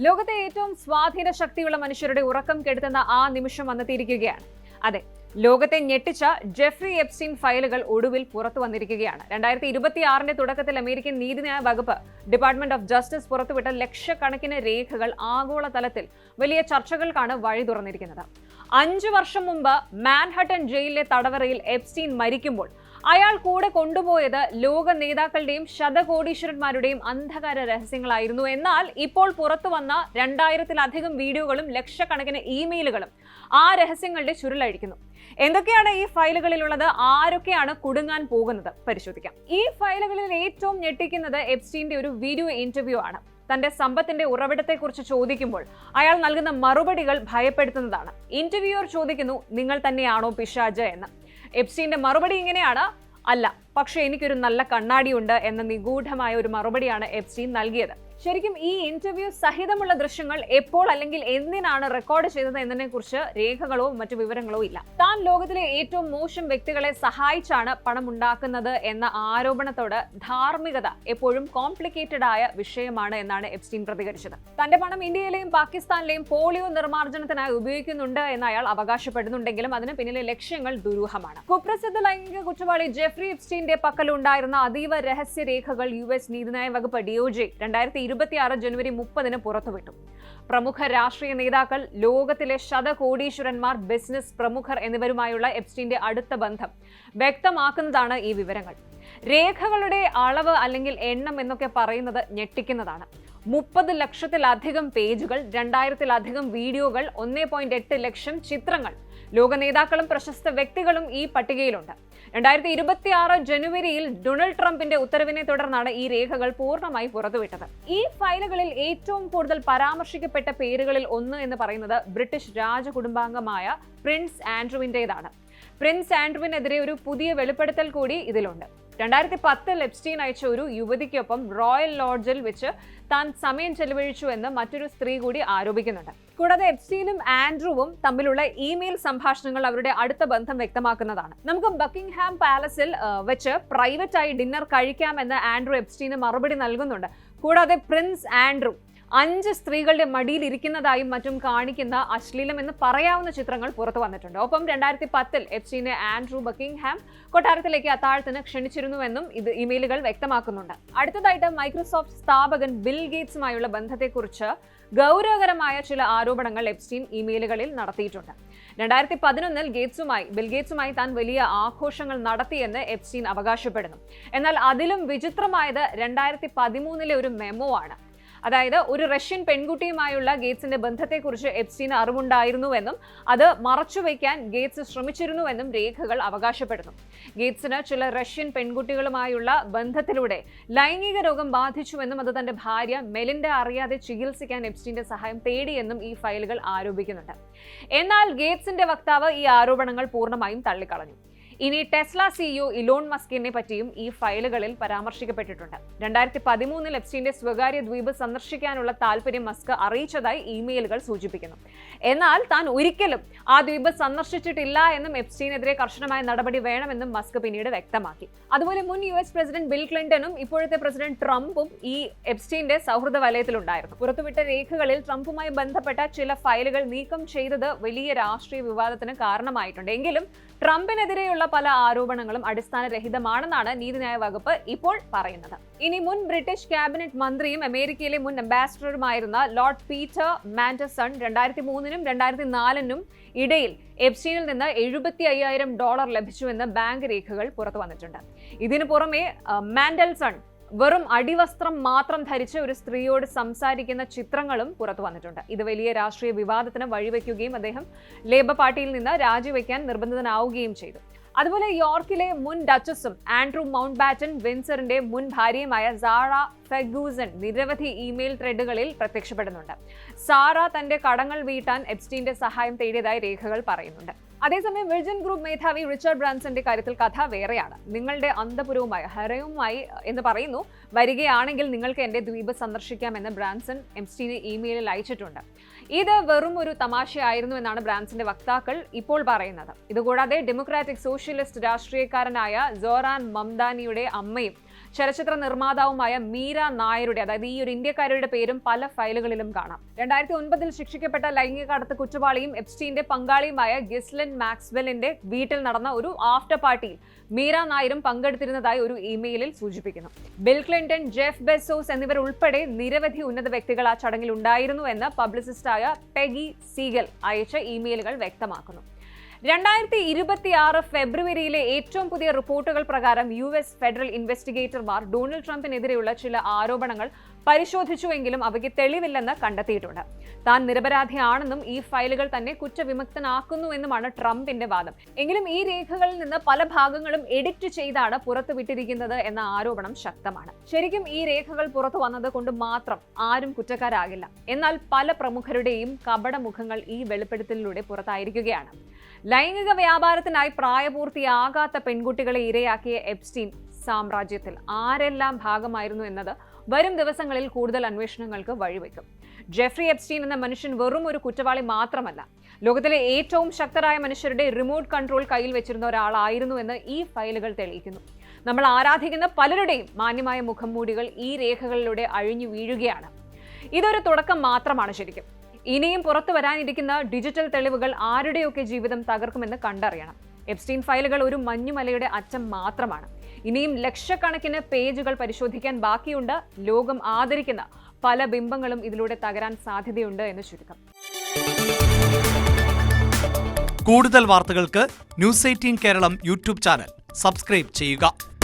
ലോകത്തെ ഏറ്റവും സ്വാധീന ശക്തിയുള്ള മനുഷ്യരുടെ ഉറക്കം കെടുത്തുന്ന ആ നിമിഷം വന്നെത്തിയിരിക്കുകയാണ്. അതെ, ലോകത്തെ ഞെട്ടിച്ച ജെഫ്രി എപ്സ്റ്റീൻ ഫയലുകൾ ഒടുവിൽ പുറത്തു വന്നിരിക്കുകയാണ്. 2026 തുടക്കത്തിൽ അമേരിക്കൻ നീതിന്യായ വകുപ്പ് ഡിപ്പാർട്ട്മെന്റ് ഓഫ് ജസ്റ്റിസ് പുറത്തുവിട്ട ലക്ഷക്കണക്കിന് രേഖകൾ ആഗോളതലത്തിൽ വലിയ ചർച്ചകൾക്കാണ് വഴി തുറന്നിരിക്കുന്നത്. 5 വർഷം മുമ്പ് മാൻഹട്ടൻ ജയിലിലെ തടവറയിൽ എപ്സ്റ്റീൻ മരിക്കുമ്പോൾ അയാൾ കൂടെ കൊണ്ടുപോയത് ലോക നേതാക്കളുടെയും ശതകോടീശ്വരന്മാരുടെയും അന്ധകാര രഹസ്യങ്ങളായിരുന്നു. എന്നാൽ ഇപ്പോൾ പുറത്തു വന്ന 2000-ലധികം വീഡിയോകളും ലക്ഷക്കണക്കിന് ഇമെയിലുകളും ആ രഹസ്യങ്ങളുടെ ചുരുളഴിക്കുന്നു. എന്തൊക്കെയാണ് ഈ ഫയലുകളിലുള്ളത്, ആരൊക്കെയാണ് കുടുങ്ങാൻ പോകുന്നത്, പരിശോധിക്കാം. ഈ ഫയലുകളിൽ ഏറ്റവും ഞെട്ടിക്കുന്നത് എപ്സ്റ്റീന്റെ ഒരു വീഡിയോ ഇന്റർവ്യൂ ആണ്. തന്റെ സമ്പത്തിന്റെ ഉറവിടത്തെക്കുറിച്ച് ചോദിക്കുമ്പോൾ അയാൾ നൽകുന്ന മറുപടികൾ ഭയപ്പെടുത്തുന്നതാണ്. ഇന്റർവ്യൂവർ ചോദിക്കുന്നു, നിങ്ങൾ തന്നെയാണോ പിശാച് എന്ന്. എപ്സ്റ്റീന്റെ മറുപടി ഇങ്ങനെയാണ്, അല്ല, പക്ഷേ എനിക്കൊരു നല്ല കണ്ണാടിയുണ്ട് എന്ന നിഗൂഢമായ ഒരു മറുപടിയാണ് എപ്സ്റ്റീൻ നൽകിയത്. ശരിക്കും ഈ ഇന്റർവ്യൂ സഹിതമുള്ള ദൃശ്യങ്ങൾ എപ്പോൾ അല്ലെങ്കിൽ എന്തിനാണ് റെക്കോർഡ് ചെയ്തത് എന്നതിനെക്കുറിച്ച് രേഖകളോ മറ്റു വിവരങ്ങളോ ഇല്ല. താൻ ലോകത്തിലെ ഏറ്റവും മോശം വ്യക്തികളെ സഹായിച്ചാണ് പണം ഉണ്ടാക്കുന്നത് എന്ന ആരോപണത്തോട് ധാർമ്മികത എപ്പോഴും കോംപ്ലിക്കേറ്റഡ് ആയ വിഷയമാണ് എന്നാണ് എപ്സ്റ്റീൻ പ്രതികരിച്ചത്. തന്റെ പണം ഇന്ത്യയിലെയും പാകിസ്ഥാനിലെയും പോളിയോ നിർമ്മാർജ്ജനത്തിനായി ഉപയോഗിക്കുന്നുണ്ട് എന്ന് അയാൾ അവകാശപ്പെടുന്നുണ്ടെങ്കിലും അതിന് പിന്നിലെ ലക്ഷ്യങ്ങൾ ദുരൂഹമാണ്. കുപ്രസിദ്ധ ലൈംഗിക കുറ്റവാളി ജെഫ്രി എപ്സ്റ്റീന്റെ പക്കലുണ്ടായിരുന്ന അതീവ രഹസ്യ രേഖകൾ US നീതിന്യായ വകുപ്പ് DOJ 2026 ജനുവരി 30 പുറത്തുവിട്ടു. പ്രമുഖ രാഷ്ട്രീയ നേതാക്കൾ, ലോകത്തിലെ ശതകോടീശ്വരന്മാർ, ബിസിനസ് പ്രമുഖർ എന്നിവരുമായുള്ള എപ്സ്റ്റീന്റെ അടുത്ത ബന്ധം വ്യക്തമാക്കുന്നതാണ് ഈ വിവരങ്ങൾ. രേഖകളുടെ അളവ് അല്ലെങ്കിൽ എണ്ണം എന്നൊക്കെ പറയുന്നത് ഞെട്ടിക്കുന്നതാണ്. 30 ലക്ഷത്തിലധികം പേജുകൾ, 2000-ലധികം വീഡിയോകൾ, 1.8 ലക്ഷം ചിത്രങ്ങൾ. ലോക നേതാക്കളും പ്രശസ്ത വ്യക്തികളും ഈ പട്ടികയിലുണ്ട്. 2026 ജനുവരിയിൽ ഡൊണാൾഡ് ട്രംപിന്റെ ഉത്തരവിനെ തുടർന്നാണ് ഈ രേഖകൾ പൂർണ്ണമായി പുറത്തുവിട്ടത്. ഈ ഫയലുകളിൽ ഏറ്റവും കൂടുതൽ പരാമർശിക്കപ്പെട്ട പേരുകളിൽ ഒന്ന് എന്ന് പറയുന്നത് ബ്രിട്ടീഷ് രാജകുടുംബാംഗമായ പ്രിൻസ് ആൻഡ്രൂവിന്റേതാണ്. പ്രിൻസ് ആൻഡ്രൂവിനെതിരെ ഒരു പുതിയ വെളിപ്പെടുത്തൽ കൂടി ഇതിലുണ്ട്. 2010 എപ്സ്റ്റീൻ അയച്ച ഒരു യുവതിക്കൊപ്പം റോയൽ ലോഡ്ജിൽ വെച്ച് താൻ സമയം ചെലവഴിച്ചു എന്ന് മറ്റൊരു സ്ത്രീ കൂടി ആരോപിക്കുന്നുണ്ട്. കൂടാതെ എപ്സ്റ്റീനും ആൻഡ്രൂവും തമ്മിലുള്ള ഇമെയിൽ സംഭാഷണങ്ങൾ അവരുടെ അടുത്ത ബന്ധം വ്യക്തമാക്കുന്നതാണ്. നമുക്ക് ബക്കിംഗ്ഹാം പാലസിൽ വെച്ച് പ്രൈവറ്റ് ആയി ഡിന്നർ കഴിക്കാമെന്ന് ആൻഡ്രൂ എപ്സ്റ്റീന് മറുപടി നൽകുന്നുണ്ട്. കൂടാതെ പ്രിൻസ് ആൻഡ്രൂ 5 സ്ത്രീകളുടെ മടിയിൽ ഇരിക്കുന്നതായും മറ്റും കാണിക്കുന്ന അശ്ലീലം എന്ന് പറയാവുന്ന ചിത്രങ്ങൾ പുറത്തു വന്നിട്ടുണ്ട്. ഒപ്പം 2010 എപ്സ്റ്റീനെ ആൻഡ്രൂ ബക്കിംഗ്ഹാം കൊട്ടാരത്തിലേക്ക് അത്താഴത്തിന് ക്ഷണിച്ചിരുന്നുവെന്നും ഇത് ഇമെയിലുകൾ വ്യക്തമാക്കുന്നുണ്ട്. അടുത്തതായിട്ട് മൈക്രോസോഫ്റ്റ് സ്ഥാപകൻ ബിൽ ഗേറ്റ്സുമായുള്ള ബന്ധത്തെക്കുറിച്ച് ഗൗരവകരമായ ചില ആരോപണങ്ങൾ എപ്സ്റ്റീൻ ഇമെയിലുകളിൽ നടത്തിയിട്ടുണ്ട്. 2011 ബിൽ ഗേറ്റ്സുമായി താൻ വലിയ ആഘോഷങ്ങൾ നടത്തിയെന്ന് എപ്സ്റ്റീൻ അവകാശപ്പെടുന്നു. എന്നാൽ അതിലും വിചിത്രമായത് 2013 ഒരു മെമ്മോ ആണ്. അതായത് ഒരു റഷ്യൻ പെൺകുട്ടിയുമായുള്ള ഗേറ്റ്സിന്റെ ബന്ധത്തെക്കുറിച്ച് എപ്സ്റ്റീന് അറിവുണ്ടായിരുന്നുവെന്നും അത് മറച്ചുവെക്കാൻ ഗേറ്റ്സ് ശ്രമിച്ചിരുന്നുവെന്നും രേഖകൾ അവകാശപ്പെടുന്നു. ഗേറ്റ്സിന് ചില റഷ്യൻ പെൺകുട്ടികളുമായുള്ള ബന്ധത്തിലൂടെ ലൈംഗിക രോഗം ബാധിച്ചുവെന്നും അത് തന്റെ ഭാര്യ മെലിൻഡ അറിയാതെ ചികിത്സിക്കാൻ എപ്സ്റ്റീന്റെ സഹായം തേടിയെന്നും ഈ ഫയലുകൾ ആരോപിക്കുന്നുണ്ട്. എന്നാൽ ഗേറ്റ്സിന്റെ വക്താവ് ഈ ആരോപണങ്ങൾ പൂർണ്ണമായും തള്ളിക്കളഞ്ഞു. ഇനി ടെസ്ല CEO ഇലോൺ മസ്കിനെ പറ്റിയും ഈ ഫയലുകളിൽ പരാമർശിക്കപ്പെട്ടിട്ടുണ്ട്. 2013 എപ്സ്റ്റീന്റെ സ്വകാര്യ ദ്വീപ് സന്ദർശിക്കാനുള്ള താല്പര്യം മസ്ക് അറിയിച്ചതായി ഇമെയിലുകൾ സൂചിപ്പിക്കുന്നു. എന്നാൽ താൻ ഒരിക്കലും ആ ദ്വീപ് സന്ദർശിച്ചിട്ടില്ല എന്നും എപ്സ്റ്റീനെതിരെ കർശനമായ നടപടി വേണമെന്നും മസ്ക് പിന്നീട് വ്യക്തമാക്കി. അതുപോലെ മുൻ US പ്രസിഡന്റ് ബിൽ ക്ലിന്റണും ഇപ്പോഴത്തെ പ്രസിഡന്റ് ട്രംപും ഈ എപ്സ്റ്റീന്റെ സൗഹൃദ വലയത്തിലുണ്ടായിരുന്നു. പുറത്തുവിട്ട രേഖകളിൽ ട്രംപുമായി ബന്ധപ്പെട്ട ചില ഫയലുകൾ നീക്കം ചെയ്തത് വലിയ രാഷ്ട്രീയ വിവാദത്തിന് കാരണമായിട്ടുണ്ട്. എങ്കിലും ട്രംപിനെതിരെയുള്ള പല ആരോപണങ്ങളും അടിസ്ഥാനരഹിതമാണെന്നാണ് നീതിന്യായ വകുപ്പ് ഇപ്പോൾ പറയുന്നത്. ഇനി മുൻ ബ്രിട്ടീഷ് ക്യാബിനറ്റ് മന്ത്രിയും അമേരിക്കയിലെ മുൻ അംബാസിഡറുമായിരുന്ന ലോർഡ് പീറ്റർ മാൻഡർസൺ 2003 2004 ഇടയിൽ എപ്സ്റ്റീനിൽ നിന്ന് $75,000 ലഭിച്ചുവെന്ന് ബാങ്ക് രേഖകൾ പുറത്തു വന്നിട്ടുണ്ട്. ഇതിനു പുറമെ മാൻഡൽസൺ വെറും അടിവസ്ത്രം മാത്രം ധരിച്ച് ഒരു സ്ത്രീയോട് സംസാരിക്കുന്ന ചിത്രങ്ങളും പുറത്തു വന്നിട്ടുണ്ട്. ഇത് വലിയ രാഷ്ട്രീയ വിവാദത്തിന് വഴിവെക്കുകയും അദ്ദേഹം ലേബർ പാർട്ടിയിൽ നിന്ന് രാജിവെക്കാൻ നിർബന്ധിതനാവുകയും ചെയ്തു. അതുപോലെ യോർക്കിലെ മുൻ ഡച്ചസും ആൻഡ്രൂ മൗണ്ട് ബാറ്റൻ വിൻസറിന്റെ മുൻ ഭാര്യയുമായ സാറ ഫെർഗൂസൺ നിരവധി ഇമെയിൽ ത്രെഡുകളിൽ പ്രത്യക്ഷപ്പെടുന്നുണ്ട്. സാറ തന്റെ കടങ്ങൾ വീട്ടാൻ എപ്സ്റ്റീന്റെ സഹായം തേടിയതായി രേഖകൾ പറയുന്നുണ്ട്. അതേസമയം വിർജിൻ ഗ്രൂപ്പ് മേധാവി റിച്ചാർഡ് ബ്രാൻസന്റെ കാര്യത്തിൽ കഥ വേറെയാണ്. നിങ്ങളുടെ അന്തപുരവുമായി ഹരവുമായി എന്ന് പറയുന്നു, വരികയാണെങ്കിൽ നിങ്ങൾക്ക് എന്റെ ദ്വീപ് സന്ദർശിക്കാമെന്ന് ബ്രാൻസൺ എപ്സ്റ്റീന് ഇമെയിലിൽ അയച്ചിട്ടുണ്ട്. ഇത് വെറും ഒരു തമാശയായിരുന്നു എന്നാണ് ബ്രാൻസന്റെ വക്താക്കൾ ഇപ്പോൾ പറയുന്നത്. ഇതുകൂടാതെ ഡെമോക്രാറ്റിക് സോഷ്യലിസ്റ്റ് രാഷ്ട്രീയക്കാരനായ സോറാൻ മംദാനിയുടെ അമ്മയും ചലച്ചിത്ര നിർമ്മാതാവുമായ മീര നായരുടെ, അതായത് ഈ ഒരു ഇന്ത്യക്കാരുടെ പേരും പല ഫയലുകളിലും കാണാം. 2009 ശിക്ഷിക്കപ്പെട്ട ലൈംഗിക കടത്ത് കുറ്റവാളിയും എപ്സ്റ്റീന്റെ പങ്കാളിയുമായ ഗിസ്ലിൻ മാക്സ്വെല്ലിന്റെ വീട്ടിൽ നടന്ന ഒരു ആഫ്റ്റർ പാർട്ടിയിൽ മീര നായരും പങ്കെടുത്തിരുന്നതായി ഒരു ഇമെയിലിൽ സൂചിപ്പിക്കുന്നു. ബിൽ ക്ലിന്റൺ, ജെഫ് ബെസോസ് എന്നിവർ ഉൾപ്പെടെ നിരവധി ഉന്നത വ്യക്തികൾ ആ ചടങ്ങിൽ ഉണ്ടായിരുന്നു എന്ന് പബ്ലിസിസ്റ്റായ പെഗി സീഗൽ അയച്ച ഇമെയിലുകൾ വ്യക്തമാക്കുന്നു. 2026 ഫെബ്രുവരിയിലെ ഏറ്റവും പുതിയ റിപ്പോർട്ടുകൾ പ്രകാരം US ഫെഡറൽ ഇൻവെസ്റ്റിഗേറ്റർമാർ ഡൊണാൾഡ് ട്രംപിനെതിരെയുള്ള ചില ആരോപണങ്ങൾ പരിശോധിച്ചുവെങ്കിലും അവയ്ക്ക് തെളിവില്ലെന്ന് കണ്ടെത്തിയിട്ടുണ്ട്. താൻ നിരപരാധിയാണെന്നും ഈ ഫയലുകൾ തന്നെ കുറ്റവിമുക്തനാക്കുന്നുവെന്നുമാണ് ട്രംപിന്റെ വാദം. എങ്കിലും ഈ രേഖകളിൽ നിന്ന് പല ഭാഗങ്ങളും എഡിറ്റ് ചെയ്താണ് പുറത്തുവിട്ടിരിക്കുന്നത് എന്ന ആരോപണം ശക്തമാണ്. ശരിക്കും ഈ രേഖകൾ പുറത്തു വന്നത് കൊണ്ട് മാത്രം ആരും കുറ്റക്കാരാകില്ല. എന്നാൽ പല പ്രമുഖരുടെയും കപടമുഖങ്ങൾ ഈ വെളിപ്പെടുത്തലിലൂടെ പുറത്തായിരിക്കുകയാണ്. ലൈംഗിക വ്യാപാരത്തിനായി പ്രായപൂർത്തിയാകാത്ത പെൺകുട്ടികളെ ഇരയാക്കിയ എപ്സ്റ്റീൻ സാമ്രാജ്യത്തിൽ ആരെല്ലാം ഭാഗമായിരുന്നു എന്നത് വരും ദിവസങ്ങളിൽ കൂടുതൽ അന്വേഷണങ്ങൾക്ക് വഴിവെക്കും. ജെഫ്രി എപ്സ്റ്റീൻ എന്ന മനുഷ്യൻ വെറും ഒരു കുറ്റവാളി മാത്രമല്ല, ലോകത്തിലെ ഏറ്റവും ശക്തരായ മനുഷ്യരുടെ റിമോട്ട് കൺട്രോൾ കയ്യിൽ വെച്ചിരുന്ന ഒരാളായിരുന്നു എന്ന് ഈ ഫയലുകൾ തെളിയിക്കുന്നു. നമ്മൾ ആരാധിക്കുന്ന പലരുടെയും മാന്യമായ മുഖംമൂടികൾ ഈ രേഖകളിലൂടെ അഴിഞ്ഞു വീഴുകയാണ്. ഇതൊരു തുടക്കം മാത്രമാണ്. ശരിക്കും ഇനിയും പുറത്തു വരാനിരിക്കുന്ന ഡിജിറ്റൽ തെളിവുകൾ ആരുടെയൊക്കെ ജീവിതം തകർക്കുമെന്ന് കണ്ടറിയണം. എപ്സ്റ്റീൻ ഫയലുകൾ ഒരു മഞ്ഞുമലയുടെ അറ്റം മാത്രമാണ്. ഇനിയും ലക്ഷക്കണക്കിന് പേജുകൾ പരിശോധിക്കാൻ ബാക്കിയുണ്ട്. ലോകം ആദരിക്കുന്ന പല ബിംബങ്ങളും ഇതിലൂടെ തകരാൻ സാധ്യതയുണ്ട് എന്ന് ചുരുക്കം. കൂടുതൽ വാർത്തകൾക്ക് News 18 Keralam YouTube channel subscribe ചെയ്യുക.